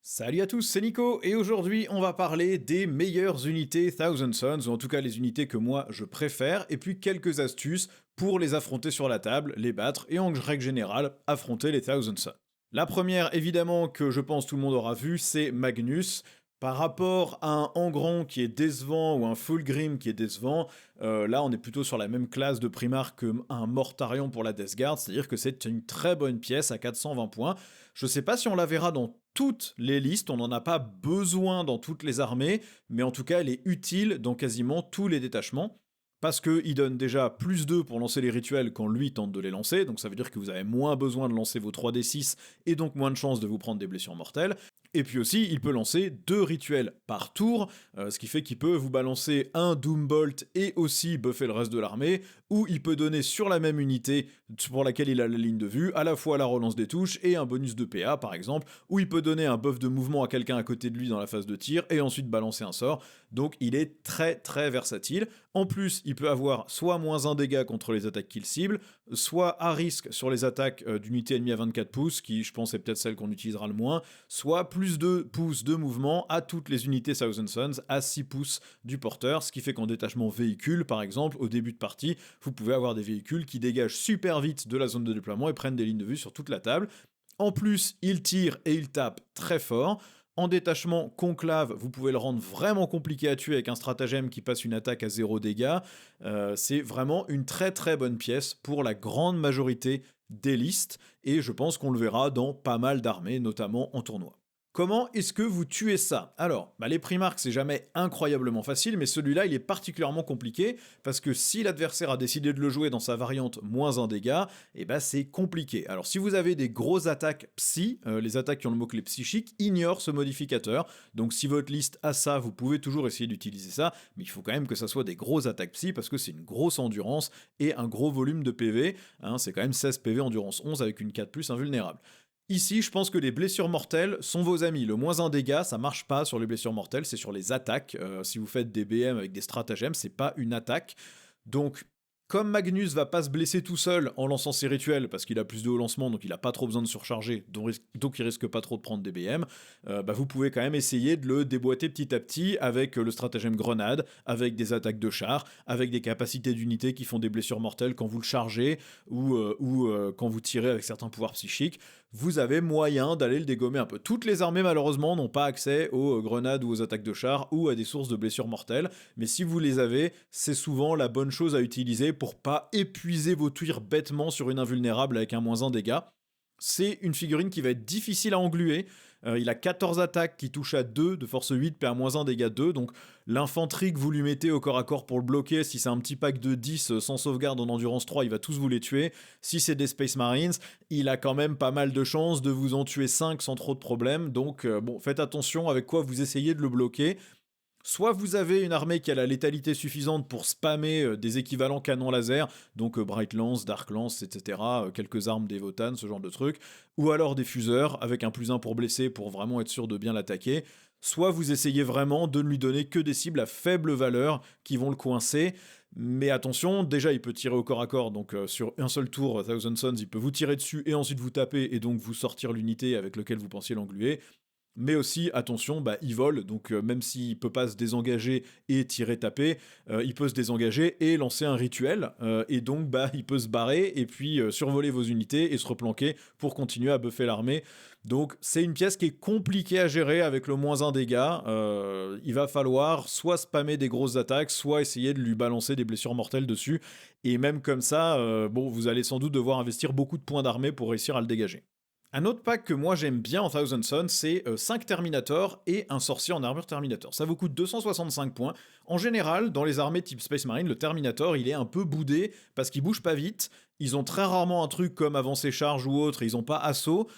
Salut à tous, c'est Nico, et aujourd'hui on va parler des meilleures unités Thousand Sons, ou en tout cas les unités que moi je préfère, et puis quelques astuces pour les affronter sur la table, les battre, et en règle générale, affronter les Thousand Sons. La première, évidemment, que je pense tout le monde aura vu, c'est Magnus. Par rapport à un Angron qui est décevant ou un Fulgrim qui est décevant, là on est plutôt sur la même classe de Primarch qu'un Mortarion pour la Death Guard, c'est-à-dire que c'est une très bonne pièce à 420 points. Je sais pas si on la verra dans toutes les listes, on n'en a pas besoin dans toutes les armées, mais en tout cas elle est utile dans quasiment tous les détachements. Parce qu'il donne déjà plus 2 pour lancer les rituels quand lui tente de les lancer, donc ça veut dire que vous avez moins besoin de lancer vos 3d6 et donc moins de chances de vous prendre des blessures mortelles. Et puis aussi, il peut lancer 2 rituels par tour, ce qui fait qu'il peut vous balancer un Doombolt et aussi buffer le reste de l'armée, ou il peut donner sur la même unité pour laquelle il a la ligne de vue, à la fois la relance des touches et un bonus de PA par exemple, ou il peut donner un buff de mouvement à quelqu'un à côté de lui dans la phase de tir, et ensuite balancer un sort, donc il est très très versatile. En plus, il peut avoir soit moins 1 dégât contre les attaques qu'il cible, soit à risque sur les attaques d'unités ennemies à 24 pouces, qui je pense est peut-être celle qu'on utilisera le moins, soit plus 2 pouces de mouvement à toutes les unités Thousand Sons à 6 pouces du porteur, ce qui fait qu'en détachement véhicule, par exemple, au début de partie, vous pouvez avoir des véhicules qui dégagent super vite de la zone de déploiement et prennent des lignes de vue sur toute la table. En plus, il tire et il tape très fort. En détachement conclave, vous pouvez le rendre vraiment compliqué à tuer avec un stratagème qui passe une attaque à 0 dégâts. C'est vraiment une très très bonne pièce pour la grande majorité des listes, et je pense qu'on le verra dans pas mal d'armées, notamment en tournoi. Comment est-ce que vous tuez ça? Alors, les Primarchs, c'est jamais incroyablement facile, mais celui-là, il est particulièrement compliqué, parce que si l'adversaire a décidé de le jouer dans sa variante moins 1 dégât, c'est compliqué. Alors, si vous avez des grosses attaques psy, les attaques qui ont le mot-clé psychique, ignorent ce modificateur. Donc, si votre liste a ça, vous pouvez toujours essayer d'utiliser ça, mais il faut quand même que ça soit des grosses attaques psy, parce que c'est une grosse endurance et un gros volume de PV. C'est quand même 16 PV endurance 11 avec une 4+, invulnérable. Ici, je pense que les blessures mortelles sont vos amis. Le moins 1 dégât, ça marche pas sur les blessures mortelles, c'est sur les attaques. Si vous faites des BM avec des stratagèmes, c'est pas une attaque. Donc, comme Magnus va pas se blesser tout seul en lançant ses rituels, parce qu'il a plus de haut lancement, donc il a pas trop besoin de surcharger, donc il risque pas trop de prendre des BM, vous pouvez quand même essayer de le déboîter petit à petit avec le stratagème grenade, avec des attaques de char, avec des capacités d'unité qui font des blessures mortelles quand vous le chargez, ou quand vous tirez avec certains pouvoirs psychiques. Vous avez moyen d'aller le dégommer un peu. Toutes les armées, malheureusement, n'ont pas accès aux grenades ou aux attaques de char, ou à des sources de blessures mortelles, mais si vous les avez, c'est souvent la bonne chose à utiliser pour pas épuiser vos tirs bêtement sur une invulnérable avec un moins 1 dégât. C'est une figurine qui va être difficile à engluer. Il a 14 attaques qui touchent à 2 de force 8, PA-1 dégâts 2, donc l'infanterie que vous lui mettez au corps à corps pour le bloquer, si c'est un petit pack de 10 sans sauvegarde en endurance 3, il va tous vous les tuer. Si c'est des Space Marines, il a quand même pas mal de chances de vous en tuer 5 sans trop de problèmes, donc faites attention avec quoi vous essayez de le bloquer. Soit vous avez une armée qui a la létalité suffisante pour spammer des équivalents canons laser, donc Bright Lance, Dark Lance, etc., quelques armes d'Evotan, ce genre de trucs, ou alors des fuseurs avec un +1 pour blesser pour vraiment être sûr de bien l'attaquer. Soit vous essayez vraiment de ne lui donner que des cibles à faible valeur qui vont le coincer, mais attention, déjà il peut tirer au corps à corps, donc sur un seul tour, Thousand Sons, il peut vous tirer dessus et ensuite vous taper et donc vous sortir l'unité avec laquelle vous pensiez l'engluer. Mais aussi, attention, il vole, donc même s'il peut pas se désengager et tirer taper, il peut se désengager et lancer un rituel, et donc il peut se barrer et puis survoler vos unités et se replanquer pour continuer à buffer l'armée. Donc c'est une pièce qui est compliquée à gérer avec le moins 1 dégât. Il va falloir soit spammer des grosses attaques, soit essayer de lui balancer des blessures mortelles dessus, et même comme ça, vous allez sans doute devoir investir beaucoup de points d'armée pour réussir à le dégager. Un autre pack que moi j'aime bien en Thousand Sons, c'est 5 Terminators et un sorcier en armure Terminator. Ça vous coûte 265 points. En général, dans les armées type Space Marine, le Terminator, il est un peu boudé parce qu'il bouge pas vite. Ils ont très rarement un truc comme avancer charge ou autre, et ils ont pas assaut.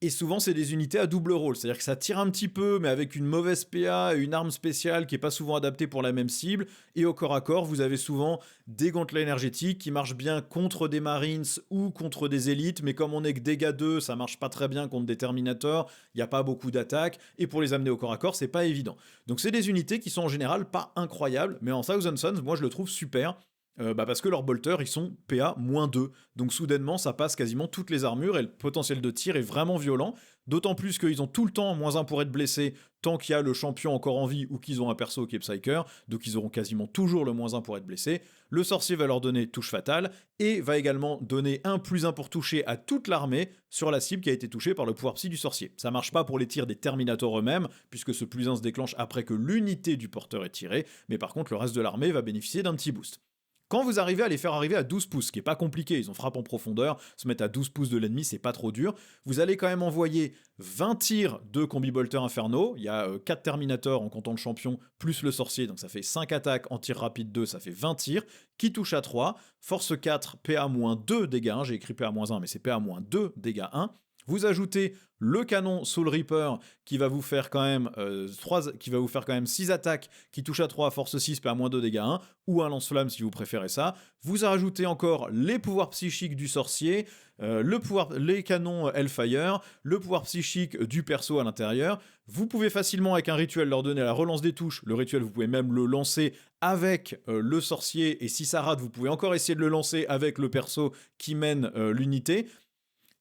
Et souvent, c'est des unités à double rôle, c'est-à-dire que ça tire un petit peu, mais avec une mauvaise PA et une arme spéciale qui est pas souvent adaptée pour la même cible. Et au corps à corps, vous avez souvent des gantelets énergétiques qui marchent bien contre des Marines ou contre des élites, mais comme on est que dégâts 2, ça marche pas très bien contre des Terminators, il n'y a pas beaucoup d'attaques, et pour les amener au corps à corps, c'est pas évident. Donc c'est des unités qui sont en général pas incroyables, mais en Thousand Sons, moi je le trouve super. Parce que leurs bolters, ils sont PA-2. Donc soudainement, ça passe quasiment toutes les armures et le potentiel de tir est vraiment violent. D'autant plus qu'ils ont tout le temps -1 pour être blessés tant qu'il y a le champion encore en vie ou qu'ils ont un perso qui est Psyker. Donc ils auront quasiment toujours le -1 pour être blessés. Le sorcier va leur donner touche fatale et va également donner un +1 pour toucher à toute l'armée sur la cible qui a été touchée par le pouvoir psy du sorcier. Ça marche pas pour les tirs des Terminators eux-mêmes, puisque ce +1 se déclenche après que l'unité du porteur est tirée, mais par contre le reste de l'armée va bénéficier d'un petit boost. Quand vous arrivez à les faire arriver à 12 pouces, ce qui est pas compliqué, ils ont frappe en profondeur, se mettre à 12 pouces de l'ennemi, c'est pas trop dur, vous allez quand même envoyer 20 tirs de combi-bolter infernaux, il y a 4 Terminators en comptant le champion, plus le sorcier, donc ça fait 5 attaques en tir rapide 2, ça fait 20 tirs, qui touchent à 3, force 4, PA-2, dégâts 1, j'ai écrit PA-1, mais c'est PA-2, dégâts 1, vous ajoutez le canon Soul Reaper qui va vous faire quand même 6 attaques qui touchent à 3, force 6, PA-2, dégâts 1, ou un lance-flamme si vous préférez ça. Vous rajoutez encore les pouvoirs psychiques du sorcier, les canons Hellfire, le pouvoir psychique du perso à l'intérieur. Vous pouvez facilement avec un rituel leur donner la relance des touches. Le rituel, vous pouvez même le lancer avec le sorcier, et si ça rate, vous pouvez encore essayer de le lancer avec le perso qui mène l'unité.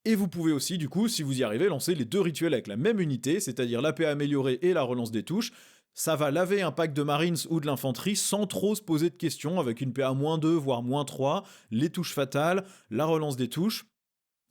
Et vous pouvez aussi, du coup, si vous y arrivez, lancer les 2 rituels avec la même unité, c'est-à-dire la paix améliorée et la relance des touches. Ça va laver un pack de Marines ou de l'infanterie sans trop se poser de questions, avec une PA-2, voire -3, les touches fatales, la relance des touches.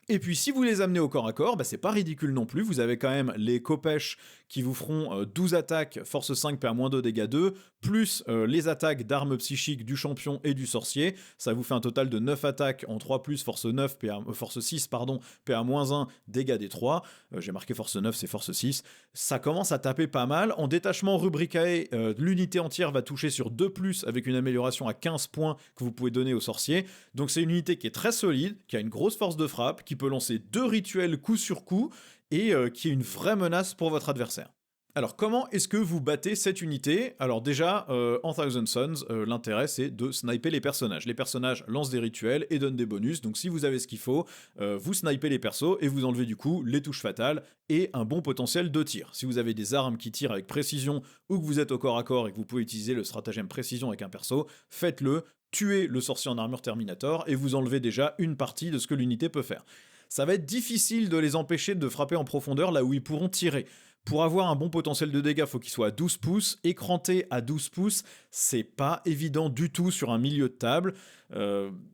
Et puis si vous les amenez au corps à corps, c'est pas ridicule non plus, vous avez quand même les Kopesh qui vous feront 12 attaques, force 5, PA-2, dégâts 2, plus les attaques d'armes psychiques du champion et du sorcier, ça vous fait un total de 9 attaques en 3+, force 6, PA-1, dégâts des 3, j'ai marqué force 9, c'est force 6, ça commence à taper pas mal, en détachement Rubricae, l'unité entière va toucher sur 2+, avec une amélioration à 15 points que vous pouvez donner au sorcier, donc c'est une unité qui est très solide, qui a une grosse force de frappe, qui peut lancer 2 rituels coup sur coup et qui est une vraie menace pour votre adversaire. Alors comment est-ce que vous battez cette unité? Alors déjà, en Thousand Sons, l'intérêt c'est de sniper les personnages. Les personnages lancent des rituels et donnent des bonus, donc si vous avez ce qu'il faut, vous snipez les persos et vous enlevez du coup les touches fatales et un bon potentiel de tir. Si vous avez des armes qui tirent avec précision ou que vous êtes au corps à corps et que vous pouvez utiliser le stratagème précision avec un perso, faites-le, tuez le sorcier en armure Terminator et vous enlevez déjà une partie de ce que l'unité peut faire. Ça va être difficile de les empêcher de frapper en profondeur là où ils pourront tirer. Pour avoir un bon potentiel de dégâts, il faut qu'il soit à 12 pouces. Écranté à 12 pouces, c'est pas évident du tout sur un milieu de table.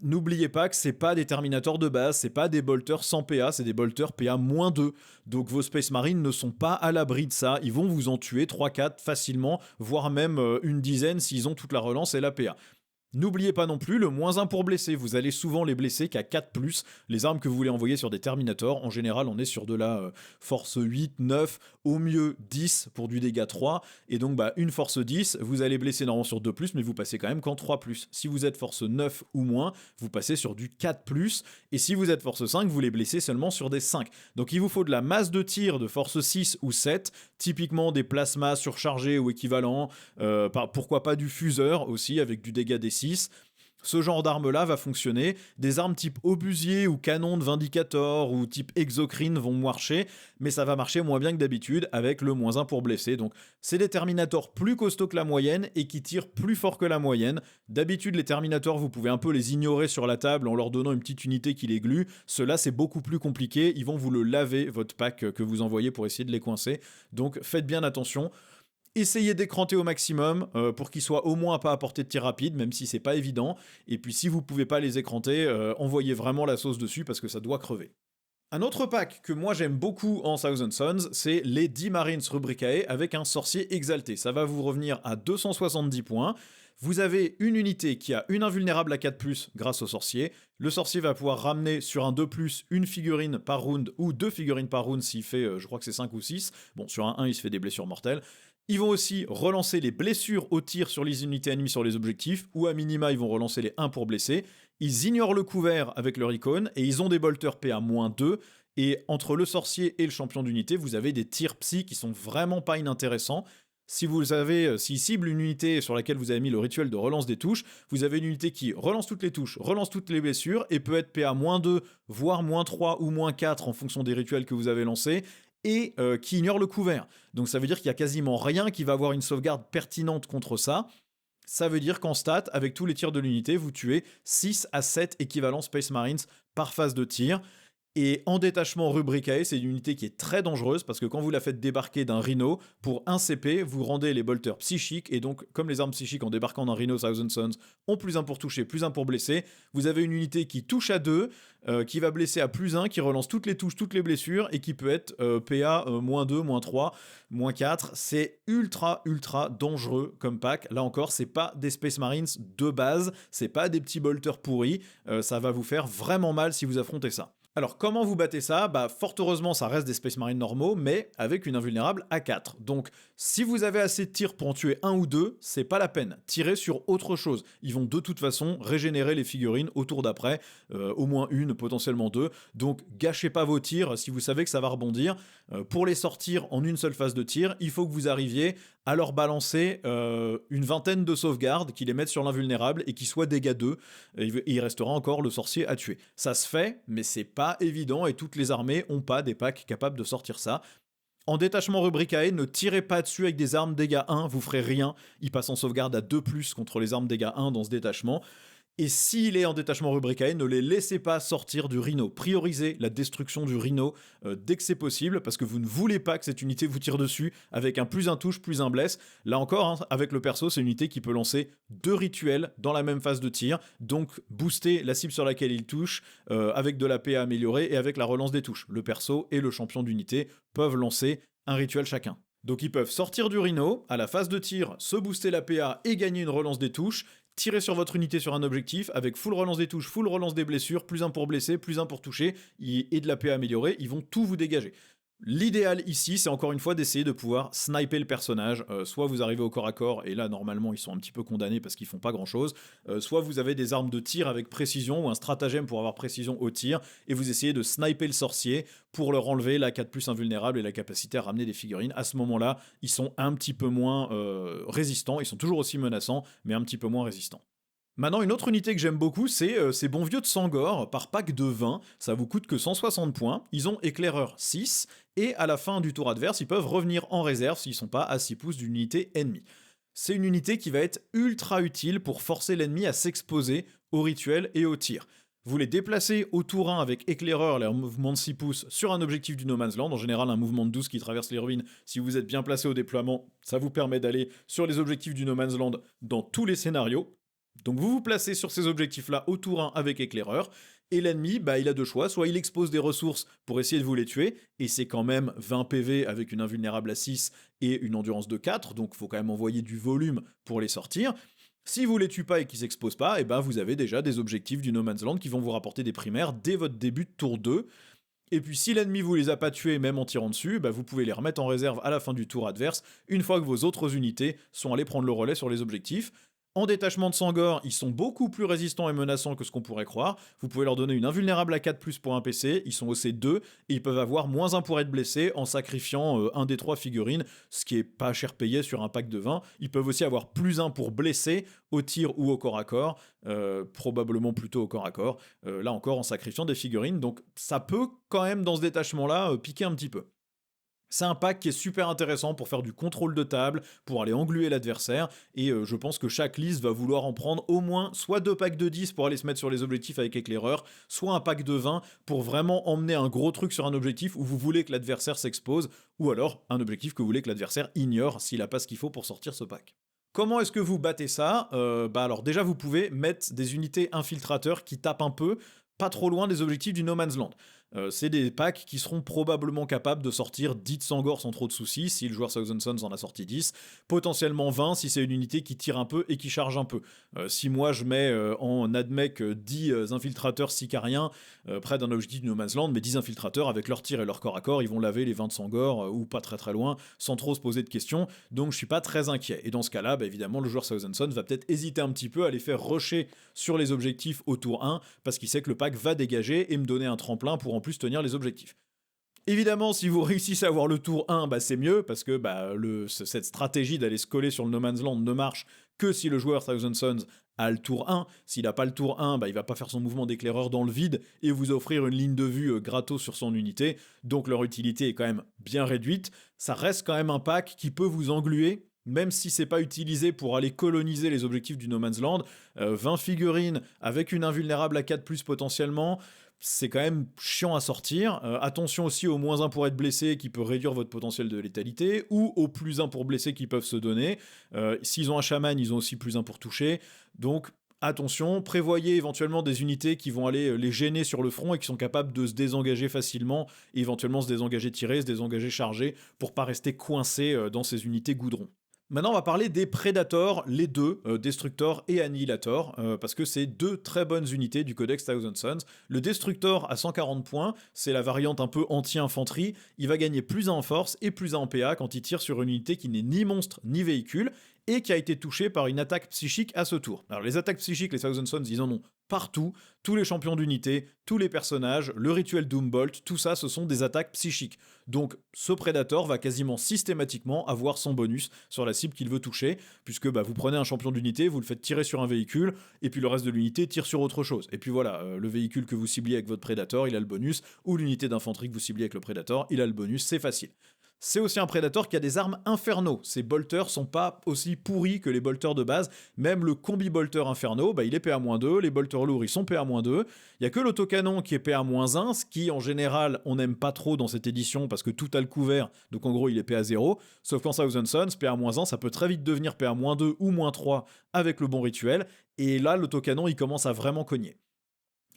N'oubliez pas que c'est pas des Terminators de base, c'est pas des bolters sans PA, c'est des bolters PA-2. Donc vos Space Marines ne sont pas à l'abri de ça. Ils vont vous en tuer 3-4 facilement, voire même une dizaine s'ils ont toute la relance et la PA. N'oubliez pas non plus le -1 pour blesser, vous allez souvent les blesser qu'à 4+, les armes que vous voulez envoyer sur des Terminators, en général on est sur de la force 8, 9, au mieux 10 pour du dégât 3, et donc une force 10, vous allez blesser normalement sur 2+, mais vous passez quand même qu'en 3+. Si vous êtes force 9 ou moins, vous passez sur du 4+, et si vous êtes force 5, vous les blessez seulement sur des 5. Donc il vous faut de la masse de tir de force 6 ou 7, typiquement des plasmas surchargés ou équivalents, pourquoi pas du fuseur aussi avec du dégât des 6. Ce genre d'arme-là va fonctionner. Des armes type obusier ou canon de Vindicator ou type exocrine vont marcher, mais ça va marcher moins bien que d'habitude avec le -1 pour blesser. Donc c'est des Terminators plus costauds que la moyenne et qui tirent plus fort que la moyenne. D'habitude les Terminators vous pouvez un peu les ignorer sur la table en leur donnant une petite unité qui les glue. Ceux-là c'est beaucoup plus compliqué, ils vont vous le laver votre pack que vous envoyez pour essayer de les coincer. Donc faites bien attention. Essayez d'écranter au maximum pour qu'ils soient au moins pas à portée de tir rapide, même si c'est pas évident. Et puis si vous pouvez pas les écranter, envoyez vraiment la sauce dessus parce que ça doit crever. Un autre pack que moi j'aime beaucoup en Thousand Sons, c'est les 10 Marines Rubricae avec un sorcier exalté. Ça va vous revenir à 270 points. Vous avez une unité qui a une invulnérable à 4+, grâce au sorcier. Le sorcier va pouvoir ramener sur un 2+, une figurine par round ou 2 figurines par round s'il fait, je crois que c'est 5 ou 6. Bon, sur un 1, il se fait des blessures mortelles. Ils vont aussi relancer les blessures au tir sur les unités ennemies sur les objectifs, ou à minima ils vont relancer les 1 pour blesser. Ils ignorent le couvert avec leur icône, et ils ont des bolters PA-2, et entre le sorcier et le champion d'unité, vous avez des tirs psy qui sont vraiment pas inintéressants. S'ils ciblent une unité sur laquelle vous avez mis le rituel de relance des touches, vous avez une unité qui relance toutes les touches, relance toutes les blessures, et peut être PA-2, voire -3 ou -4 en fonction des rituels que vous avez lancés, et qui ignore le couvert. Donc ça veut dire qu'il y a quasiment rien qui va avoir une sauvegarde pertinente contre ça. Ça veut dire qu'en stat, avec tous les tirs de l'unité, vous tuez 6 à 7 équivalents Space Marines par phase de tir. Et en détachement rubricae, c'est une unité qui est très dangereuse parce que quand vous la faites débarquer d'un Rhino, pour 1 CP, vous rendez les bolters psychiques. Et donc, comme les armes psychiques en débarquant d'un Rhino Thousand Sons ont plus 1 pour toucher, plus 1 pour blesser, vous avez une unité qui touche à 2, qui va blesser à plus 1, qui relance toutes les touches, toutes les blessures et qui peut être PA -2, -3, -4. C'est ultra, ultra dangereux comme pack. Là encore, c'est pas des Space Marines de base, c'est pas des petits bolters pourris. Ça va vous faire vraiment mal si vous affrontez ça. Alors comment vous battez ça? Bah fort heureusement ça reste des Space Marines normaux, mais avec une invulnérable à 4. Donc si vous avez assez de tirs pour en tuer un ou deux, c'est pas la peine. Tirez sur autre chose. Ils vont de toute façon régénérer les figurines au tour d'après, au moins une, potentiellement deux. Donc gâchez pas vos tirs si vous savez que ça va rebondir. Pour les sortir en une seule phase de tir, il faut que vous arriviez à leur balancer une vingtaine de sauvegardes qui les mettent sur l'invulnérable et qui soient dégâts 2. Et il restera encore le sorcier à tuer. Ça se fait, mais c'est pas évident et toutes les armées ont pas des packs capables de sortir ça. En détachement rubricae, ne tirez pas dessus avec des armes dégâts 1, vous ferez rien. Il passe en sauvegarde à 2+ contre les armes dégâts 1 dans ce détachement. Et s'il est en détachement rubricae, ne les laissez pas sortir du Rhino. Priorisez la destruction du Rhino dès que c'est possible, parce que vous ne voulez pas que cette unité vous tire dessus avec un plus un touche, plus un blesse. Là encore, hein, avec le perso, c'est une unité qui peut lancer 2 rituels dans la même phase de tir, donc booster la cible sur laquelle il touche avec de la PA améliorée et avec la relance des touches. Le perso et le champion d'unité peuvent lancer un rituel chacun. Donc ils peuvent sortir du Rhino, à la phase de tir, se booster la PA et gagner une relance des touches, tirer sur votre unité sur un objectif avec full relance des touches, full relance des blessures, plus 1 pour blesser, plus 1 pour toucher, et de la PA améliorée, ils vont tout vous dégager. L'idéal ici, c'est encore une fois d'essayer de pouvoir sniper le personnage. Soit vous arrivez au corps à corps, et là, normalement, ils sont un petit peu condamnés parce qu'ils font pas grand-chose. Soit vous avez des armes de tir avec précision, ou un stratagème pour avoir précision au tir, et vous essayez de sniper le sorcier pour leur enlever la 4+ invulnérable et la capacité à ramener des figurines. À ce moment-là, ils sont un petit peu moins résistants. Ils sont toujours aussi menaçants, mais un petit peu moins résistants. Maintenant, une autre unité que j'aime beaucoup, c'est ces bons vieux de Sangor, par pack de 20, ça vous coûte que 160 points, ils ont éclaireur 6, et à la fin du tour adverse, ils peuvent revenir en réserve s'ils sont pas à 6 pouces d'une unité ennemie. C'est une unité qui va être ultra utile pour forcer l'ennemi à s'exposer au rituel et au tir. Vous les déplacez au tour 1 avec éclaireur, leur mouvement de 6 pouces, sur un objectif du No Man's Land, en général un mouvement de 12 qui traverse les ruines. Si vous êtes bien placé au déploiement, ça vous permet d'aller sur les objectifs du No Man's Land dans tous les scénarios. Donc vous vous placez sur ces objectifs-là au tour 1 avec éclaireur, et l'ennemi, bah, il a deux choix, soit il expose des ressources pour essayer de vous les tuer, et c'est quand même 20 PV avec une invulnérable à 6 et une endurance de 4, donc il faut quand même envoyer du volume pour les sortir. Si vous les tuez pas et qu'ils s'exposent pas, et ben vous avez déjà des objectifs du No Man's Land qui vont vous rapporter des primaires dès votre début de tour 2. Et puis si l'ennemi vous les a pas tués même en tirant dessus, bah, vous pouvez les remettre en réserve à la fin du tour adverse, une fois que vos autres unités sont allées prendre le relais sur les objectifs. En détachement de Sangor, ils sont beaucoup plus résistants et menaçants que ce qu'on pourrait croire. Vous pouvez leur donner une invulnérable à 4+ pour un PC, ils sont au C2, et ils peuvent avoir -1 pour être blessés en sacrifiant un des 3 figurines, ce qui est pas cher payé sur un pack de 20. Ils peuvent aussi avoir +1 pour blesser au tir ou au corps à corps, probablement plutôt au corps à corps, là encore en sacrifiant des figurines, donc ça peut quand même dans ce détachement-là piquer un petit peu. C'est un pack qui est super intéressant pour faire du contrôle de table, pour aller engluer l'adversaire, et je pense que chaque liste va vouloir en prendre au moins soit 2 packs de 10 pour aller se mettre sur les objectifs avec éclaireur, soit un pack de 20 pour vraiment emmener un gros truc sur un objectif où vous voulez que l'adversaire s'expose, ou alors un objectif que vous voulez que l'adversaire ignore s'il a pas ce qu'il faut pour sortir ce pack. Comment est-ce que vous battez ça? Bah alors déjà vous pouvez mettre des unités infiltrateurs qui tapent un peu, pas trop loin des objectifs du No Man's Land. C'est des packs qui seront probablement capables de sortir 10 de Sangor sans trop de soucis, si le joueur Thousand Sons en a sorti 10, potentiellement 20 si c'est une unité qui tire un peu et qui charge un peu. Si moi je mets en admec 10 infiltrateurs sicariens près d'un objectif du No Man's Land, mais 10 infiltrateurs avec leur tir et leur corps à corps, ils vont laver les 20 de Sangor ou pas très très loin, sans trop se poser de questions, donc je suis pas très inquiet. Et dans ce cas-là, bah, évidemment, le joueur Thousand Sons va peut-être hésiter un petit peu à les faire rusher sur les objectifs au tour 1, parce qu'il sait que le pack va dégager et me donner un tremplin pour en plus tenir les objectifs. Évidemment, si vous réussissez à avoir le tour 1, bah c'est mieux, parce que bah, cette stratégie d'aller se coller sur le No Man's Land ne marche que si le joueur Thousand Sons a le tour 1. S'il n'a pas le tour 1, bah, il va pas faire son mouvement d'éclaireur dans le vide et vous offrir une ligne de vue gratos sur son unité, donc leur utilité est quand même bien réduite. Ça reste quand même un pack qui peut vous engluer même si c'est pas utilisé pour aller coloniser les objectifs du No Man's Land, 20 figurines avec une invulnérable à 4+, potentiellement, c'est quand même chiant à sortir. Attention aussi au -1 pour être blessé qui peut réduire votre potentiel de létalité, ou au +1 pour blessé qui peuvent se donner. S'ils ont un chaman, ils ont aussi +1 pour toucher. Donc attention, prévoyez éventuellement des unités qui vont aller les gêner sur le front et qui sont capables de se désengager facilement, et éventuellement se désengager tiré, se désengager chargé, pour pas rester coincé dans ces unités goudron. Maintenant, on va parler des Predators, les deux, Destructor et Annihilator, parce que c'est deux très bonnes unités du Codex Thousand Sons. Le Destructor à 140 points, c'est la variante un peu anti-infanterie. Il va gagner +1 en force et +1 en PA quand il tire sur une unité qui n'est ni monstre ni véhicule, et qui a été touchée par une attaque psychique à ce tour. Alors les attaques psychiques, les Thousand Sons, ils en ont partout, tous les champions d'unité, tous les personnages, le rituel Doombolt, tout ça, ce sont des attaques psychiques. Donc ce Predator va quasiment systématiquement avoir son bonus sur la cible qu'il veut toucher, puisque vous prenez un champion d'unité, vous le faites tirer sur un véhicule, et puis le reste de l'unité tire sur autre chose. Et puis voilà, le véhicule que vous cibliez avec votre Predator, il a le bonus, ou l'unité d'infanterie que vous cibliez avec le Predator, il a le bonus, c'est facile. C'est aussi un Predator qui a des armes infernaux. Ces bolters sont pas aussi pourris que les bolters de base. Même le combi bolter inferno, il est PA-2, les bolters lourds ils sont PA-2. Il y a que l'autocanon qui est PA-1, ce qui en général on n'aime pas trop dans cette édition parce que tout a le couvert, donc en gros il est PA-0. Sauf qu'en Thousand Sons, PA-1 ça peut très vite devenir PA-2 ou -3 avec le bon rituel. Et là l'autocanon il commence à vraiment cogner.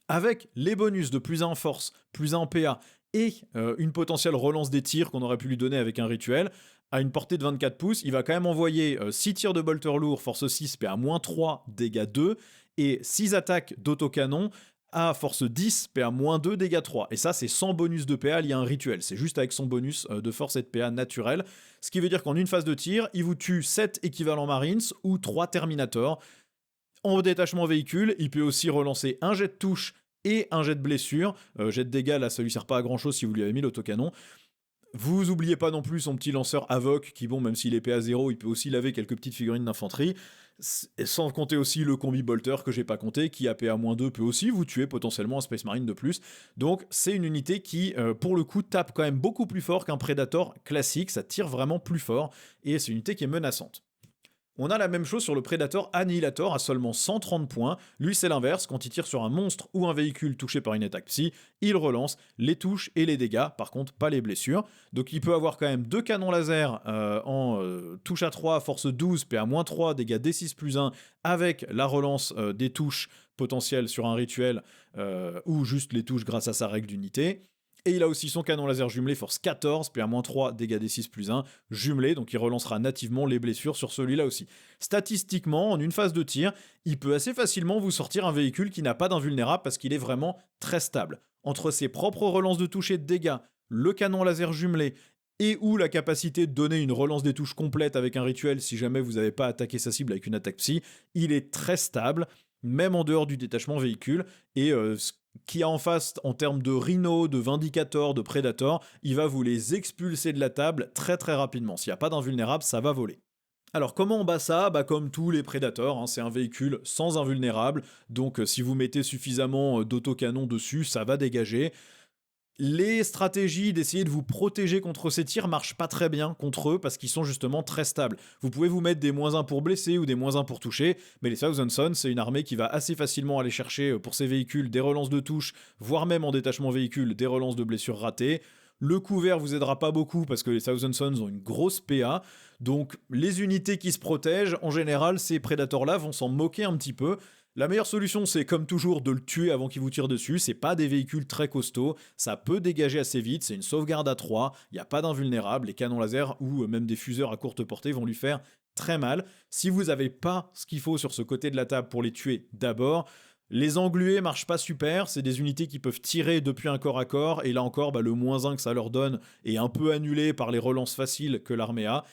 Avec les bonus de +1 en force, +1 en PA, et une potentielle relance des tirs qu'on aurait pu lui donner avec un rituel, à une portée de 24 pouces, il va quand même envoyer 6 tirs de bolter lourd, force 6, PA -3, dégâts 2, et 6 attaques d'autocanon à force 10, PA -2, dégâts 3. Et ça, c'est sans bonus de PA lié à un rituel. C'est juste avec son bonus de force et de PA naturel. Ce qui veut dire qu'en une phase de tir, il vous tue 7 équivalents Marines ou 3 Terminators. En détachement véhicule, il peut aussi relancer un jet de touche et un jet de blessure. Jet de dégâts, là, ça lui sert pas à grand chose si vous lui avez mis l'autocanon. Vous oubliez pas non plus son petit lanceur Avoc, qui même s'il est PA-0, il peut aussi laver quelques petites figurines d'infanterie. Sans compter aussi le combi bolter que j'ai pas compté, qui à PA-2 peut aussi vous tuer potentiellement un Space Marine de plus. Donc c'est une unité qui, pour le coup, tape quand même beaucoup plus fort qu'un Predator classique, ça tire vraiment plus fort, et c'est une unité qui est menaçante. On a la même chose sur le Predator Annihilator à seulement 130 points. Lui, c'est l'inverse. Quand il tire sur un monstre ou un véhicule touché par une attaque psy, il relance les touches et les dégâts, par contre, pas les blessures. Donc il peut avoir quand même 2 canons laser en touche à 3, force 12, PA-3, dégâts D6 +1, avec la relance des touches potentielles sur un rituel ou juste les touches grâce à sa règle d'unité. Et il a aussi son canon laser jumelé force 14, PA-3, dégâts D6 +1, jumelé, donc il relancera nativement les blessures sur celui-là aussi. Statistiquement, en une phase de tir, il peut assez facilement vous sortir un véhicule qui n'a pas d'invulnérable parce qu'il est vraiment très stable. Entre ses propres relances de touche et de dégâts, le canon laser jumelé, et ou la capacité de donner une relance des touches complète avec un rituel si jamais vous n'avez pas attaqué sa cible avec une attaque psy, il est très stable, même en dehors du détachement véhicule, et ce qui a en face en termes de Rhino, de Vindicator, de Predator, il va vous les expulser de la table très très rapidement. S'il n'y a pas d'invulnérable, ça va voler. Alors comment on bat ça ? Comme tous les Predators, c'est un véhicule sans invulnérable, donc si vous mettez suffisamment d'autocanon dessus, ça va dégager. Les stratégies d'essayer de vous protéger contre ces tirs marchent pas très bien contre eux parce qu'ils sont justement très stables. Vous pouvez vous mettre des -1 pour blesser ou des -1 pour toucher, mais les Thousand Sons, c'est une armée qui va assez facilement aller chercher pour ses véhicules des relances de touche, voire même en détachement véhicule, des relances de blessures ratées. Le couvert vous aidera pas beaucoup parce que les Thousand Sons ont une grosse PA, donc les unités qui se protègent, en général, ces Predators-là vont s'en moquer un petit peu. La meilleure solution, c'est comme toujours de le tuer avant qu'il vous tire dessus. C'est pas des véhicules très costauds, ça peut dégager assez vite, c'est une sauvegarde à 3, il n'y a pas d'invulnérable, les canons laser ou même des fuseurs à courte portée vont lui faire très mal. Si vous n'avez pas ce qu'il faut sur ce côté de la table pour les tuer d'abord, les englués marchent pas super, c'est des unités qui peuvent tirer depuis un corps à corps, et là encore, le -1 que ça leur donne est un peu annulé par les relances faciles que l'armée a.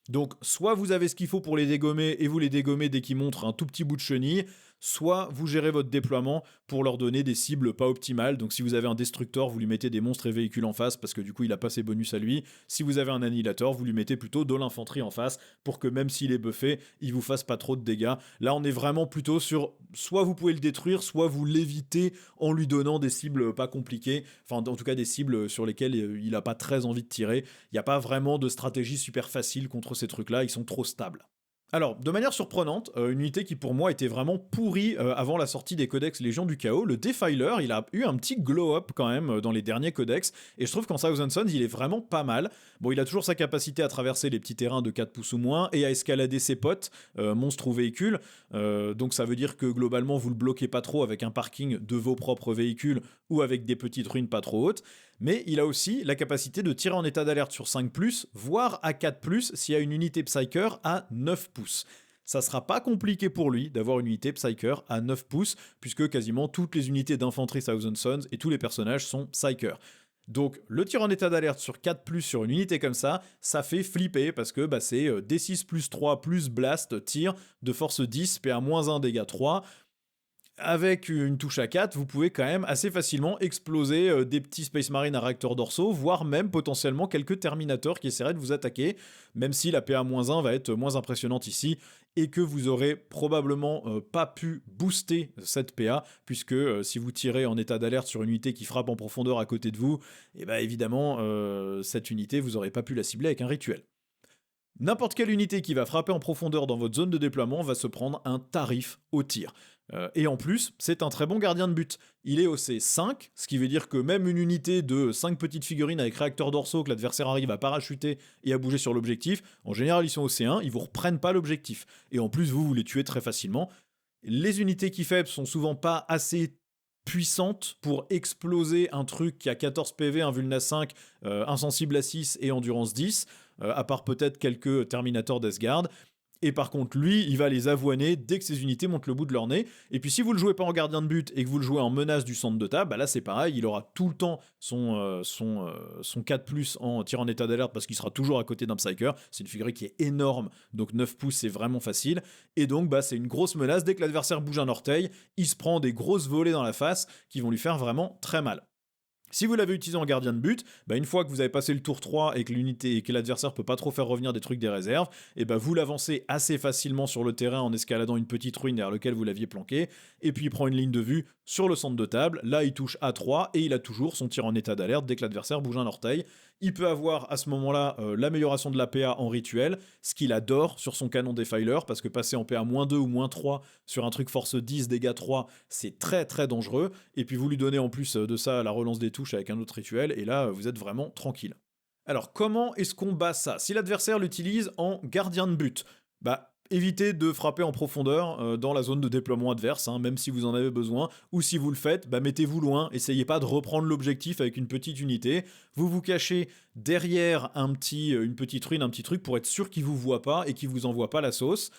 Donc soit vous avez ce qu'il faut pour les dégommer et vous les dégommez dès qu'ils montrent un tout petit bout de chenille, soit vous gérez votre déploiement pour leur donner des cibles pas optimales. Donc si vous avez un destructor, vous lui mettez des monstres et véhicules en face parce que du coup il a pas ses bonus à lui. Si vous avez un annihilator, vous lui mettez plutôt de l'infanterie en face pour que même s'il est buffé, il vous fasse pas trop de dégâts. Là on est vraiment plutôt sur soit vous pouvez le détruire, soit vous l'évitez en lui donnant des cibles pas compliquées, enfin en tout cas des cibles sur lesquelles il a pas très envie de tirer. Il n'y a pas vraiment de stratégie super facile contre ces trucs-là, ils sont trop stables. Alors, de manière surprenante, une unité qui pour moi était vraiment pourrie avant la sortie des codex Légion du Chaos, le Defiler, il a eu un petit glow-up quand même dans les derniers codex, et je trouve qu'en Thousand Sons, il est vraiment pas mal. Bon, il a toujours sa capacité à traverser les petits terrains de 4 pouces ou moins, et à escalader ses potes, monstres ou véhicules, donc ça veut dire que globalement, vous le bloquez pas trop avec un parking de vos propres véhicules, ou avec des petites ruines pas trop hautes, mais il a aussi la capacité de tirer en état d'alerte sur 5+, voire à 4+, s'il y a une unité Psyker à 9 pouces. Ça sera pas compliqué pour lui d'avoir une unité Psyker à 9 pouces, puisque quasiment toutes les unités d'infanterie Thousand Sons et tous les personnages sont Psyker. Donc le tir en état d'alerte sur 4+, sur une unité comme ça fait flipper, parce que c'est D6 plus 3 plus blast, tir de force 10, PA-1, dégâts 3, avec une touche à 4, vous pouvez quand même assez facilement exploser des petits Space Marines à réacteurs dorsaux, voire même potentiellement quelques Terminators qui essaieraient de vous attaquer, même si la PA-1 va être moins impressionnante ici, et que vous aurez probablement pas pu booster cette PA, puisque si vous tirez en état d'alerte sur une unité qui frappe en profondeur à côté de vous, et évidemment, cette unité, vous n'aurez pas pu la cibler avec un rituel. N'importe quelle unité qui va frapper en profondeur dans votre zone de déploiement va se prendre un tarif au tir. Et en plus, c'est un très bon gardien de but. Il est au C5, ce qui veut dire que même une unité de 5 petites figurines avec réacteurs dorsaux que l'adversaire arrive à parachuter et à bouger sur l'objectif, en général ils sont au C1, ils vous reprennent pas l'objectif. Et en plus, vous les tuez très facilement. Les unités qui faibles sont souvent pas assez puissantes pour exploser un truc qui a 14 PV, un Vulna 5, insensible à 6 et endurance 10, à part peut-être quelques Terminator Death Guard. Et par contre, lui, il va les avoiner dès que ses unités montent le bout de leur nez. Et puis si vous le jouez pas en gardien de but et que vous le jouez en menace du centre de table, là c'est pareil, il aura tout le temps son 4+, en tir en état d'alerte parce qu'il sera toujours à côté d'un Psyker. C'est une figurine qui est énorme, donc 9 pouces c'est vraiment facile. Et donc c'est une grosse menace, dès que l'adversaire bouge un orteil, il se prend des grosses volées dans la face qui vont lui faire vraiment très mal. Si vous l'avez utilisé en gardien de but, une fois que vous avez passé le tour 3 et que l'unité et que l'adversaire peut pas trop faire revenir des trucs des réserves, vous l'avancez assez facilement sur le terrain en escaladant une petite ruine derrière laquelle vous l'aviez planqué, et puis il prend une ligne de vue sur le centre de table, là il touche A3 et il a toujours son tir en état d'alerte dès que l'adversaire bouge un orteil. Il peut avoir à ce moment-là l'amélioration de la PA en rituel, ce qu'il adore sur son canon Defiler, parce que passer en PA-2 ou -3 sur un truc force 10, dégâts 3, c'est très très dangereux, et puis vous lui donnez en plus de ça la relance des touches avec un autre rituel, et là vous êtes vraiment tranquille. Alors comment est-ce qu'on bat ça? Si l'adversaire l'utilise en gardien de but, évitez de frapper en profondeur dans la zone de déploiement adverse, même si vous en avez besoin, ou si vous le faites, mettez-vous loin, essayez pas de reprendre l'objectif avec une petite unité, vous vous cachez derrière une petite ruine, un petit truc pour être sûr qu'il vous voit pas et qu'il vous envoie pas la sauce.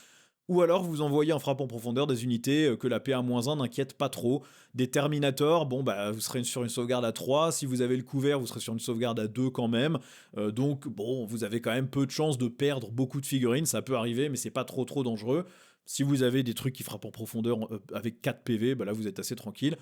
Ou alors vous envoyez en frappe en profondeur des unités que la PA-1 n'inquiète pas trop. Des Terminators, vous serez sur une sauvegarde à 3, si vous avez le couvert, vous serez sur une sauvegarde à 2 quand même. Donc vous avez quand même peu de chances de perdre beaucoup de figurines, ça peut arriver, mais c'est pas trop dangereux. Si vous avez des trucs qui frappent en profondeur avec 4 PV, là vous êtes assez tranquille.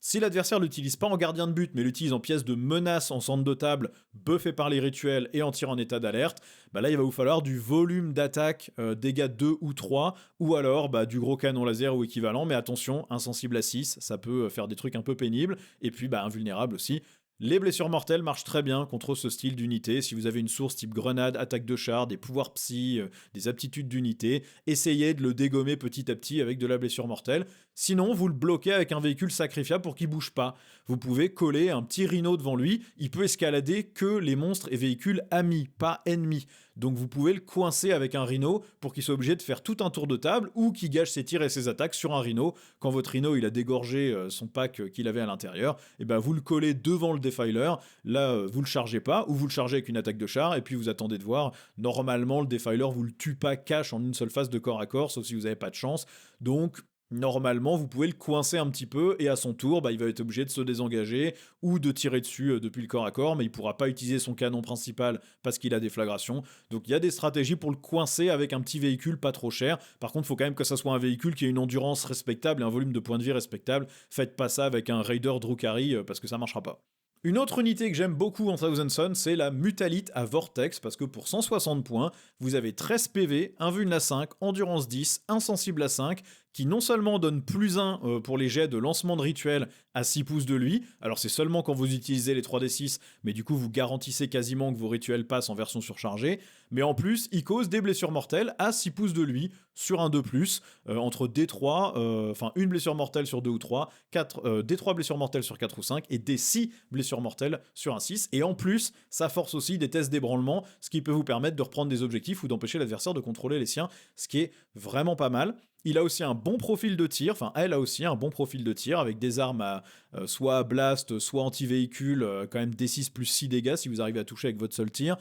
Si l'adversaire l'utilise pas en gardien de but, mais l'utilise en pièce de menace en centre de table, buffé par les rituels et en tir en état d'alerte, là il va vous falloir du volume d'attaque, dégâts 2 ou 3, ou alors du gros canon laser ou équivalent, mais attention, insensible à 6, ça peut faire des trucs un peu pénibles, et puis invulnérable aussi. Les blessures mortelles marchent très bien contre ce style d'unité. Si vous avez une source type grenade, attaque de char, des pouvoirs psy, des aptitudes d'unité, essayez de le dégommer petit à petit avec de la blessure mortelle. Sinon, vous le bloquez avec un véhicule sacrifiable pour qu'il bouge pas. Vous pouvez coller un petit rhino devant lui, il peut escalader que les monstres et véhicules amis, pas ennemis. Donc vous pouvez le coincer avec un rhino pour qu'il soit obligé de faire tout un tour de table ou qu'il gâche ses tirs et ses attaques sur un rhino. Quand votre rhino il a dégorgé son pack qu'il avait à l'intérieur, vous le collez devant le Defiler, là vous le chargez pas, ou vous le chargez avec une attaque de char, et puis vous attendez de voir. Normalement le Defiler vous le tue pas cash en une seule phase de corps à corps, sauf si vous n'avez pas de chance. Donc Normalement, vous pouvez le coincer un petit peu et à son tour, il va être obligé de se désengager ou de tirer dessus depuis le corps à corps, mais il pourra pas utiliser son canon principal parce qu'il a déflagration. Donc il y a des stratégies pour le coincer avec un petit véhicule pas trop cher. Par contre, il faut quand même que ça soit un véhicule qui ait une endurance respectable et un volume de points de vie respectable. Faites pas ça avec un Raider Drukhari parce que ça marchera pas. Une autre unité que j'aime beaucoup en Thousand Sons, c'est la Mutalite à Vortex, parce que pour 160 points, vous avez 13 PV, invuln à 5, endurance 10, insensible à 5, qui non seulement donne plus 1 pour les jets de lancement de rituel à 6 pouces de lui, alors c'est seulement quand vous utilisez les 3d6, mais du coup vous garantissez quasiment que vos rituels passent en version surchargée, mais en plus il cause des blessures mortelles à 6 pouces de lui, sur un 2+, entre D3, enfin une blessure mortelle sur 2 ou 3, D3 blessures mortelles sur 4 ou 5, et D6 blessures mortelles sur un 6, et en plus ça force aussi des tests d'ébranlement, ce qui peut vous permettre de reprendre des objectifs ou d'empêcher l'adversaire de contrôler les siens, ce qui est vraiment pas mal. Il a aussi un bon profil de tir, enfin elle a aussi un bon profil de tir avec des armes à soit blast, soit anti-véhicule, quand même D6 plus 6 dégâts si vous arrivez à toucher avec votre seul tir,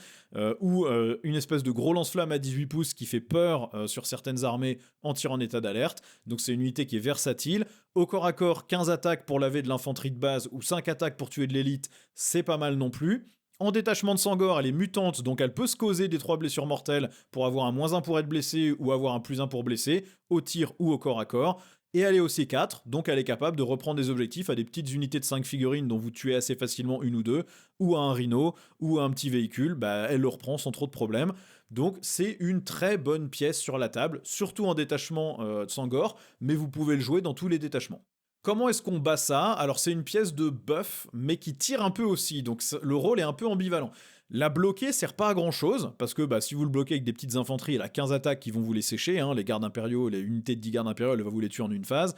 ou une espèce de gros lance-flamme à 18 pouces qui fait peur sur certaines armées en tir en état d'alerte. Donc c'est une unité qui est versatile. Au corps à corps, 15 attaques pour laver de l'infanterie de base ou 5 attaques pour tuer de l'élite, c'est pas mal non plus. En détachement de Sangor, elle est mutante, donc elle peut se causer des 3 blessures mortelles pour avoir un -1 pour être blessé ou avoir un +1 pour blesser, au tir ou au corps à corps. Et elle est au C4, donc elle est capable de reprendre des objectifs à des petites unités de 5 figurines dont vous tuez assez facilement une ou deux, ou à un rhino, ou à un petit véhicule, elle le reprend sans trop de problèmes. Donc c'est une très bonne pièce sur la table, surtout en détachement de Sangor, mais vous pouvez le jouer dans tous les détachements. Comment est-ce qu'on bat ça? Alors c'est une pièce de buff, mais qui tire un peu aussi, donc le rôle est un peu ambivalent. La bloquer sert pas à grand chose, parce que si vous le bloquez avec des petites infanteries, elle a 15 attaques qui vont vous les sécher, hein, les gardes impériaux, les unités de 10 gardes impériaux, elle va vous les tuer en une phase.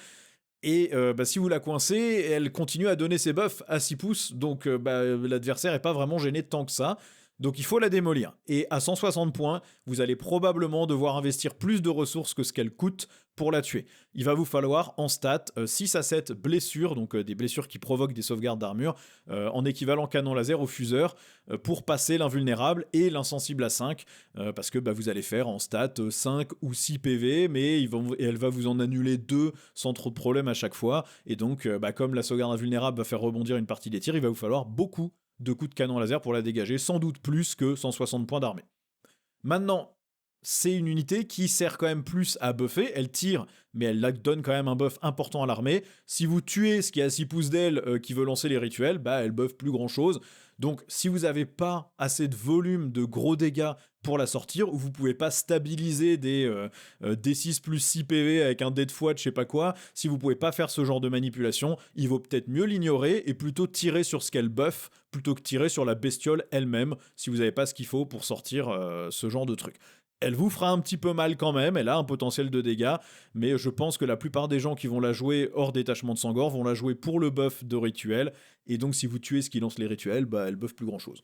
Et si vous la coincez, elle continue à donner ses buffs à 6 pouces, donc l'adversaire est pas vraiment gêné tant que ça. Donc il faut la démolir. Et à 160 points, vous allez probablement devoir investir plus de ressources que ce qu'elle coûte pour la tuer. Il va vous falloir en stats 6 à 7 blessures, donc des blessures qui provoquent des sauvegardes d'armure, en équivalent canon laser au fuseur, pour passer l'invulnérable et l'insensible à 5, parce que vous allez faire en stats 5 ou 6 PV, mais elle va vous en annuler 2 sans trop de problème à chaque fois, et donc comme la sauvegarde invulnérable va faire rebondir une partie des tirs, il va vous falloir beaucoup de coups de canon laser pour la dégager, sans doute plus que 160 points d'armée. Maintenant, c'est une unité qui sert quand même plus à buffer, elle tire, mais elle donne quand même un buff important à l'armée. Si vous tuez ce qui a 6 pouces d'aile qui veut lancer les rituels, elle buffe plus grand chose. Donc si vous n'avez pas assez de volume de gros dégâts pour la sortir, ou vous pouvez pas stabiliser des D6 plus 6 PV avec un dé de foi de je sais pas quoi, si vous pouvez pas faire ce genre de manipulation, il vaut peut-être mieux l'ignorer et plutôt tirer sur ce qu'elle buff plutôt que tirer sur la bestiole elle-même si vous n'avez pas ce qu'il faut pour sortir ce genre de truc. Elle vous fera un petit peu mal quand même, elle a un potentiel de dégâts, mais je pense que la plupart des gens qui vont la jouer hors détachement de Sangor vont la jouer pour le buff de rituel, et donc si vous tuez ce qui lance les rituels, elle buff plus grand chose.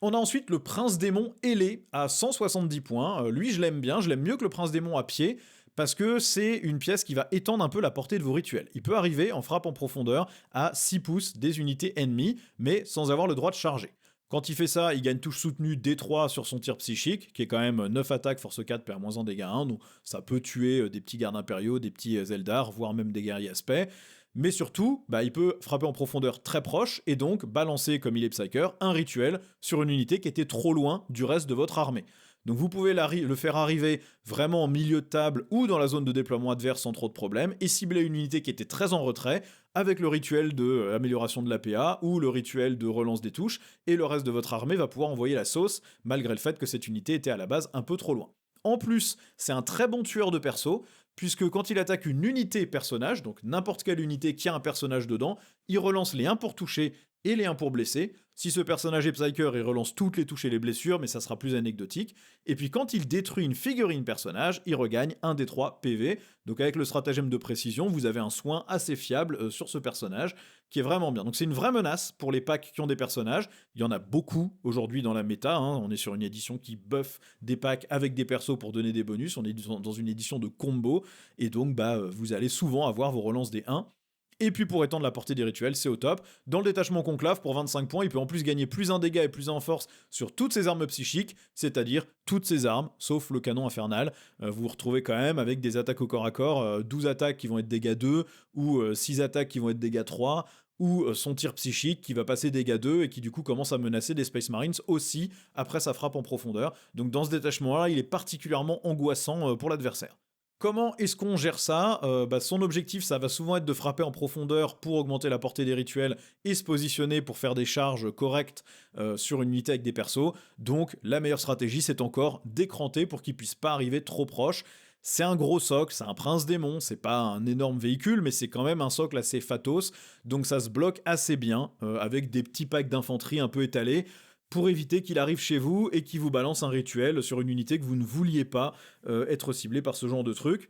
On a ensuite le Prince Démon ailé à 170 points. Lui, je l'aime bien, je l'aime mieux que le Prince Démon à pied, parce que c'est une pièce qui va étendre un peu la portée de vos rituels. Il peut arriver en frappe en profondeur à 6 pouces des unités ennemies, mais sans avoir le droit de charger. Quand il fait ça, il gagne touche soutenue D3 sur son tir psychique, qui est quand même 9 attaques, force 4, perd -1 dégâts 1, donc ça peut tuer des petits gardes impériaux, des petits Eldar, voire même des guerriers aspects. Mais surtout, il peut frapper en profondeur très proche, et donc balancer, comme il est Psyker, un rituel sur une unité qui était trop loin du reste de votre armée. Donc vous pouvez le faire arriver vraiment en milieu de table ou dans la zone de déploiement adverse sans trop de problèmes, et cibler une unité qui était très en retrait, avec le rituel de amélioration de l'APA ou le rituel de relance des touches, et le reste de votre armée va pouvoir envoyer la sauce, malgré le fait que cette unité était à la base un peu trop loin. En plus, c'est un très bon tueur de perso, puisque quand il attaque une unité personnage, donc n'importe quelle unité qui a un personnage dedans, il relance les 1 pour toucher et les 1 pour blesser. Si ce personnage est Psyker, il relance toutes les touches et les blessures, mais ça sera plus anecdotique. Et puis quand il détruit une figurine personnage, il regagne un des 3 PV. Donc avec le stratagème de précision, vous avez un soin assez fiable sur ce personnage, qui est vraiment bien. Donc c'est une vraie menace pour les packs qui ont des personnages. Il y en a beaucoup aujourd'hui dans la méta, hein. On est sur une édition qui buff des packs avec des persos pour donner des bonus. On est dans une édition de combo, et donc vous allez souvent avoir vos relances des 1. Et puis pour étendre la portée des rituels, c'est au top. Dans le détachement conclave, pour 25 points, il peut en plus gagner plus 1 dégât et plus 1 en force sur toutes ses armes psychiques, c'est-à-dire toutes ses armes, sauf le canon infernal. Vous vous retrouvez quand même avec des attaques au corps à corps, 12 attaques qui vont être dégâts 2, ou 6 attaques qui vont être dégâts 3, ou son tir psychique qui va passer dégâts 2 et qui du coup commence à menacer des Space Marines aussi après sa frappe en profondeur. Donc dans ce détachement-là, il est particulièrement angoissant pour l'adversaire. Comment est-ce qu'on gère ça? Son objectif, ça va souvent être de frapper en profondeur pour augmenter la portée des rituels et se positionner pour faire des charges correctes sur une unité avec des persos. Donc la meilleure stratégie, c'est encore d'écranter pour qu'ils puissent pas arriver trop proche. C'est un gros socle, c'est un prince démon, c'est pas un énorme véhicule, mais c'est quand même un socle assez fatos, donc ça se bloque assez bien, avec des petits packs d'infanterie un peu étalés, pour éviter qu'il arrive chez vous et qu'il vous balance un rituel sur une unité que vous ne vouliez pas être ciblé par ce genre de truc.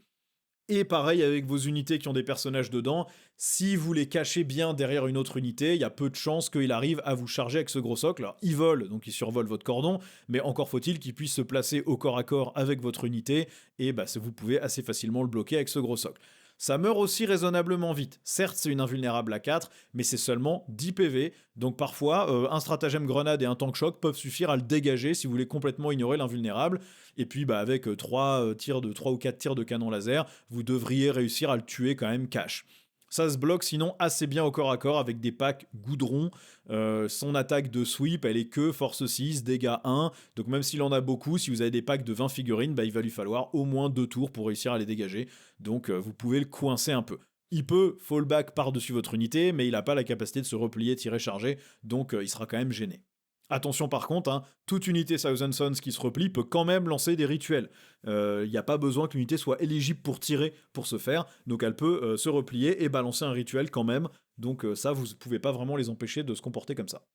Et pareil avec vos unités qui ont des personnages dedans, si vous les cachez bien derrière une autre unité, il y a peu de chances qu'il arrive à vous charger avec ce gros socle. Alors, il vole, donc il survole votre cordon, mais encore faut-il qu'il puisse se placer au corps à corps avec votre unité, et vous pouvez assez facilement le bloquer avec ce gros socle. Ça meurt aussi raisonnablement vite. Certes, c'est une invulnérable à 4, mais c'est seulement 10 PV, donc parfois, un stratagème grenade et un tank choc peuvent suffire à le dégager si vous voulez complètement ignorer l'invulnérable. Et puis, avec 3 ou 4 tirs de canon laser, vous devriez réussir à le tuer quand même cash. Ça se bloque sinon assez bien au corps à corps avec des packs goudron. Son attaque de sweep, elle est que force 6, dégâts 1. Donc même s'il en a beaucoup, si vous avez des packs de 20 figurines, il va lui falloir au moins 2 tours pour réussir à les dégager. Donc vous pouvez le coincer un peu. Il peut fallback par-dessus votre unité, mais il n'a pas la capacité de se replier, tirer, charger, donc il sera quand même gêné. Attention par contre, toute unité Thousand Sons qui se replie peut quand même lancer des rituels. Il n'y a pas besoin que l'unité soit éligible pour tirer pour ce faire, donc elle peut se replier et balancer un rituel quand même, donc ça vous ne pouvez pas vraiment les empêcher de se comporter comme ça.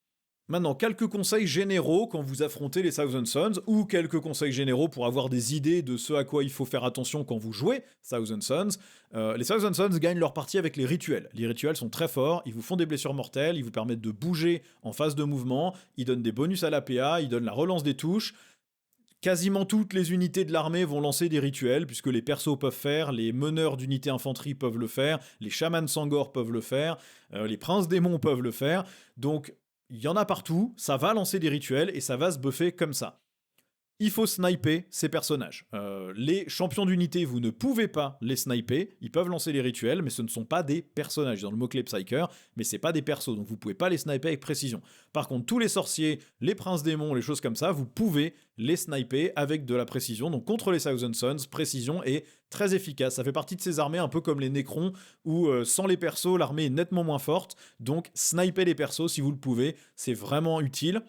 Maintenant, quelques conseils généraux quand vous affrontez les Thousand Sons, ou quelques conseils généraux pour avoir des idées de ce à quoi il faut faire attention quand vous jouez Thousand Sons. Les Thousand Sons gagnent leur partie avec les rituels. Les rituels sont très forts, ils vous font des blessures mortelles, ils vous permettent de bouger en phase de mouvement, ils donnent des bonus à l'APA, ils donnent la relance des touches. Quasiment toutes les unités de l'armée vont lancer des rituels, puisque les persos peuvent faire, les meneurs d'unités infanterie peuvent le faire, les chamans Sangor peuvent le faire, les princes démons peuvent le faire, donc il y en a partout, ça va lancer des rituels et ça va se buffer comme ça. Il faut sniper ces personnages. Les champions d'unité, vous ne pouvez pas les sniper. Ils peuvent lancer les rituels, mais ce ne sont pas des personnages. Dans le mot-clé Psyker, mais c'est pas des persos, donc vous pouvez pas les sniper avec précision. Par contre, tous les sorciers, les princes démons, les choses comme ça, vous pouvez les sniper avec de la précision. Donc contre les Thousand Sons, précision est très efficace. Ça fait partie de ces armées un peu comme les Necrons, où sans les persos, l'armée est nettement moins forte. Donc sniper les persos si vous le pouvez, c'est vraiment utile.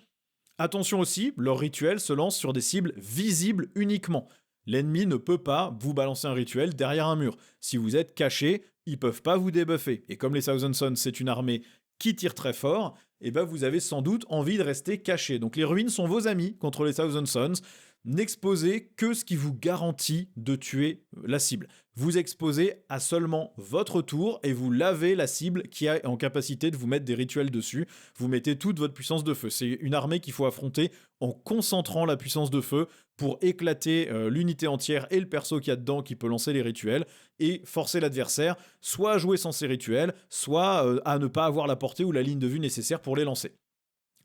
Attention aussi, leur rituel se lance sur des cibles visibles uniquement. L'ennemi ne peut pas vous balancer un rituel derrière un mur. Si vous êtes caché, ils peuvent pas vous débuffer. Et comme les Thousand Sons, c'est une armée qui tire très fort, vous avez sans doute envie de rester caché. Donc les ruines sont vos amis contre les Thousand Sons. N'exposez que ce qui vous garantit de tuer la cible. Vous exposez à seulement votre tour et vous lavez la cible qui a en capacité de vous mettre des rituels dessus. Vous mettez toute votre puissance de feu. C'est une armée qu'il faut affronter en concentrant la puissance de feu pour éclater l'unité entière et le perso qu'il y a dedans qui peut lancer les rituels et forcer l'adversaire soit à jouer sans ces rituels, soit à ne pas avoir la portée ou la ligne de vue nécessaire pour les lancer.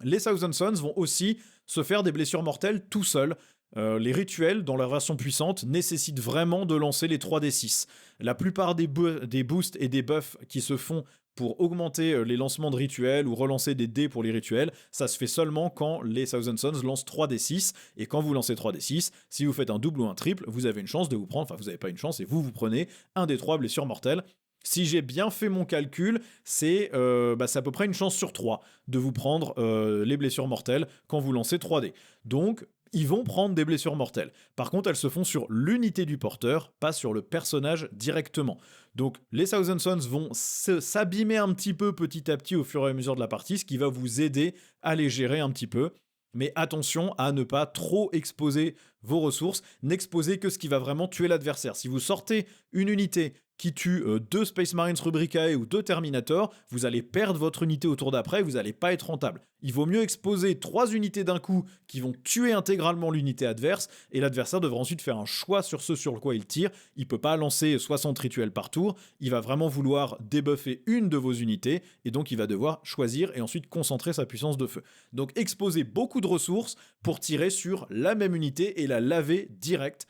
Les Thousand Sons vont aussi se faire des blessures mortelles tout seuls. Les rituels, dans leur version puissante, nécessitent vraiment de lancer les 3d6. La plupart des boosts et des buffs qui se font pour augmenter les lancements de rituels ou relancer des dés pour les rituels, ça se fait seulement quand les Thousand Sons lancent 3d6, et quand vous lancez 3d6, si vous faites un double ou un triple, vous avez une chance de vous prendre, enfin vous n'avez pas une chance, et vous prenez un des 3 blessures mortelles. Si j'ai bien fait mon calcul, c'est à peu près une chance sur 3 de vous prendre les blessures mortelles quand vous lancez 3D. Donc, ils vont prendre des blessures mortelles. Par contre, elles se font sur l'unité du porteur, pas sur le personnage directement. Donc, les Thousand Sons vont s'abîmer un petit peu petit à petit au fur et à mesure de la partie, ce qui va vous aider à les gérer un petit peu. Mais attention à ne pas trop exposer vos ressources, n'exposez que ce qui va vraiment tuer l'adversaire. Si vous sortez une unité qui tue 2 Space Marines Rubricae ou 2 Terminators, vous allez perdre votre unité au tour d'après et vous n'allez pas être rentable. Il vaut mieux exposer 3 unités d'un coup qui vont tuer intégralement l'unité adverse, et l'adversaire devra ensuite faire un choix sur ce sur quoi il tire. Il ne peut pas lancer 60 rituels par tour, il va vraiment vouloir débuffer une de vos unités, et donc il va devoir choisir et ensuite concentrer sa puissance de feu. Donc exposez beaucoup de ressources pour tirer sur la même unité et la laver direct.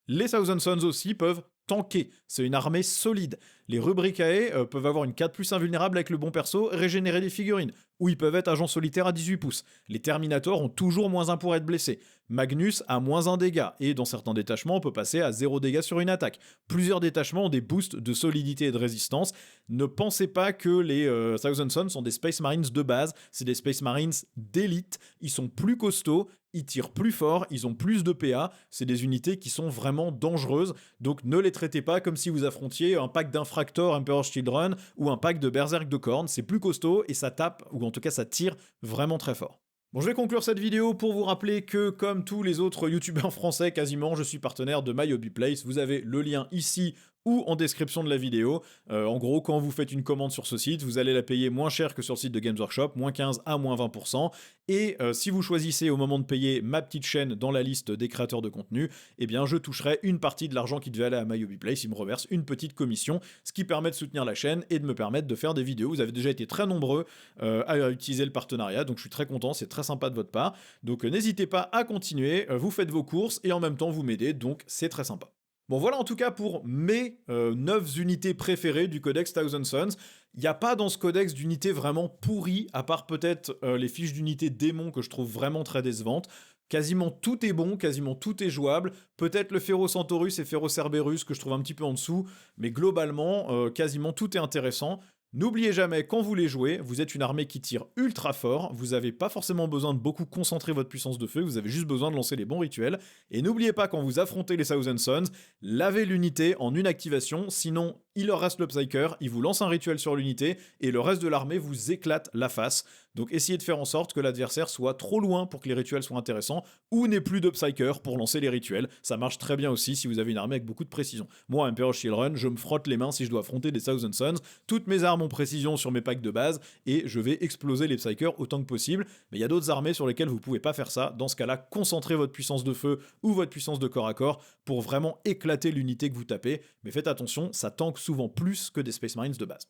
Les Thousand Sons aussi peuvent tanker, c'est une armée solide. Les Rubricae peuvent avoir une 4+ invulnérable avec le bon perso, régénérer des figurines, ou ils peuvent être agents solitaires à 18 pouces. Les Terminators ont toujours -1 pour être blessés. Magnus a -1 dégâts, et dans certains détachements, on peut passer à 0 dégâts sur une attaque. Plusieurs détachements ont des boosts de solidité et de résistance. Ne pensez pas que les Thousand Sons sont des Space Marines de base, c'est des Space Marines d'élite, ils sont plus costauds, ils tirent plus fort, ils ont plus de PA, c'est des unités qui sont vraiment dangereuses, donc ne les traitez pas comme si vous affrontiez un pack d'Infractor Emperor's Children ou un pack de Berserk de Khorne, c'est plus costaud et ça tape, ou en tout cas ça tire vraiment très fort. Bon, je vais conclure cette vidéo pour vous rappeler que, comme tous les autres youtubeurs français quasiment, je suis partenaire de My Hobby Place. Vous avez le lien ici ou en description de la vidéo. En gros, quand vous faites une commande sur ce site, vous allez la payer moins cher que sur le site de Games Workshop, -15 à -20%. Et si vous choisissez au moment de payer ma petite chaîne dans la liste des créateurs de contenu, eh bien je toucherai une partie de l'argent qui devait aller à My Hobby Place. Il me reverse une petite commission, ce qui permet de soutenir la chaîne et de me permettre de faire des vidéos. Vous avez déjà été très nombreux à utiliser le partenariat, donc je suis très content, c'est très sympa de votre part. Donc n'hésitez pas à continuer, vous faites vos courses et en même temps vous m'aidez, donc c'est très sympa. Bon, voilà en tout cas pour mes 9 unités préférées du codex Thousand Sons. Il n'y a pas dans ce codex d'unités vraiment pourries, à part peut-être les fiches d'unités démons que je trouve vraiment très décevantes. Quasiment tout est bon, quasiment tout est jouable. Peut-être le Ferrocentaurus et Ferrocerberus que je trouve un petit peu en dessous, mais globalement, quasiment tout est intéressant. N'oubliez jamais, quand vous les jouez, vous êtes une armée qui tire ultra fort, vous n'avez pas forcément besoin de beaucoup concentrer votre puissance de feu, vous avez juste besoin de lancer les bons rituels, et n'oubliez pas quand vous affrontez les Thousand Sons, lavez l'unité en une activation, sinon il leur reste le Psyker, ils vous lancent un rituel sur l'unité, et le reste de l'armée vous éclate la face. Donc essayez de faire en sorte que l'adversaire soit trop loin pour que les rituels soient intéressants, ou n'ait plus de Psyker pour lancer les rituels, ça marche très bien aussi si vous avez une armée avec beaucoup de précision. Moi, Emperor's Children, je me frotte les mains si je dois affronter des Thousand Sons, toutes mes armes ont précision sur mes packs de base, et je vais exploser les Psykers autant que possible, mais il y a d'autres armées sur lesquelles vous pouvez pas faire ça, dans ce cas-là, concentrez votre puissance de feu ou votre puissance de corps à corps pour vraiment éclater l'unité que vous tapez, mais faites attention, ça tank souvent plus que des Space Marines de base.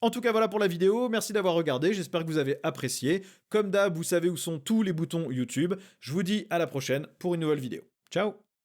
En tout cas, voilà pour la vidéo, merci d'avoir regardé, j'espère que vous avez apprécié. Comme d'hab, vous savez où sont tous les boutons YouTube. Je vous dis à la prochaine pour une nouvelle vidéo. Ciao!